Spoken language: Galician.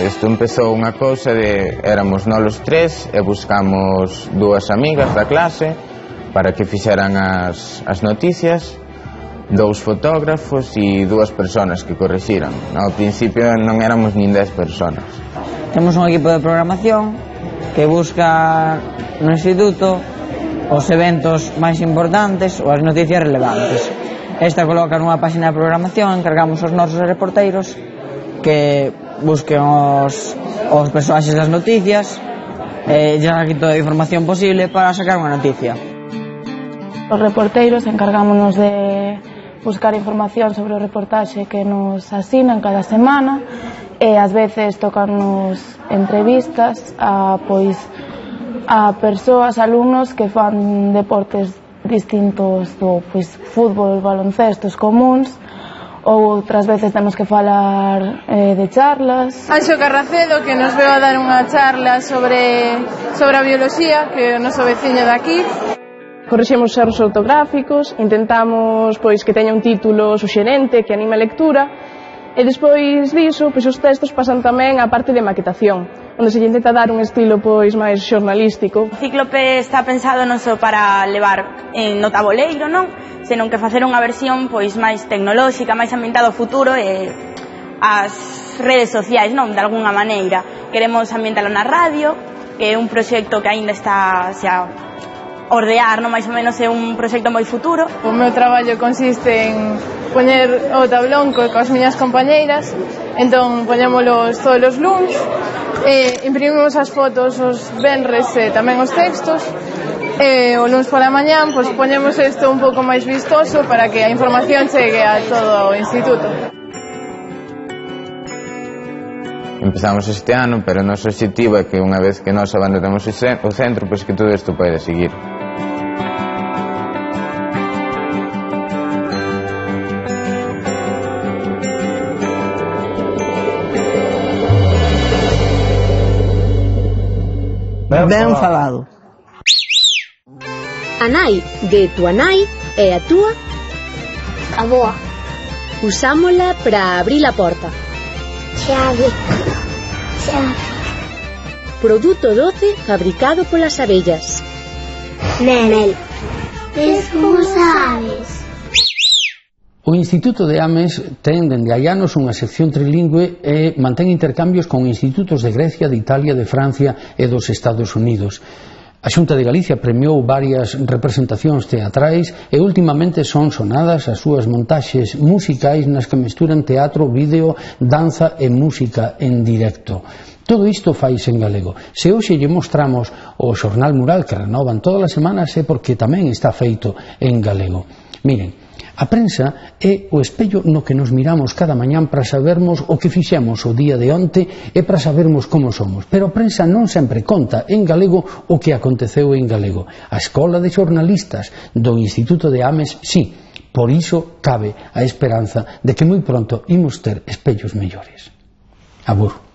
Isto empezou unha cousa de éramos nós os tres e buscamos dúas amigas da clase para que fixeran as noticias, dous fotógrafos e dúas persoas que correxiran. Ao principio non éramos nin 10 personas. Temos un equipo de programación que busca no instituto os eventos máis importantes ou as noticias relevantes. Esta coloca nunha página de programación, encargamos aos nosos reporteiros que busquen os personaxes das noticias e lle aquí toda a información posible para sacar unha noticia. Os reporteiros encargámonos de buscar información sobre o reportaxe que nos asinan cada semana e ás veces tocarnos entrevistas a persoas, alumnos que fan deportes distintos do fútbol, baloncestos comuns, ou outras veces temos que falar de charlas. Anxo Carracelo, que nos veo a dar unha charla sobre a bioloxía, que é o noso veciño daqui. Corrixemos erros ortográficos, intentamos que teña un título suxerente que anime a lectura, e despois diso, os textos pasan tamén a parte de maquetación, onde se lle intenta dar un estilo máis xornalístico. O Cíclope está pensado non só para levar no taboleiro, non? Senón que facer unha versión máis tecnolóxica, máis ambientada ao futuro e as redes sociais, non? De alguna maneira. Queremos ambientalo na radio, que é un proxecto que aínda está a ordear, non? Mais ou menos é un proxecto moi futuro. O meu traballo consiste en poñer o tablón coas miñas compañeiras, entón poñémolos todos os luns, imprimimos as fotos os venres e tamén os textos, e o luns pola mañán poñemos isto un pouco máis vistoso para que a información chegue a todo o instituto. Empezamos este ano, pero o noso objetivo é que unha vez que nós abandonemos o centro, que todo isto pode seguir. Ben falado. A nai de tua nai é a túa avoa. Usámola para abrir a porta. Chave. Produto doce fabricado polas abellas. Mel. Como sabes? O Instituto de Ames ten dende hai anos unha sección trilingüe e mantén intercambios con institutos de Grecia, de Italia, de Francia e dos Estados Unidos. A Xunta de Galicia premiou varias representacións teatrais e últimamente son sonadas as súas montaxes musicais nas que mesturan teatro, vídeo, danza e música en directo. Todo isto faise en galego. Se hoxe lle mostramos o xornal mural que renovan todas as semanas é porque tamén está feito en galego. Miren, a prensa é o espello no que nos miramos cada mañán para sabermos o que fixemos o día de onte e para sabermos como somos. Pero a prensa non sempre conta en galego o que aconteceu en galego. A Escola de Xornalistas do Instituto de Ames, sí, por iso cabe a esperanza de que moi pronto imos ter espellos mellores. Abur.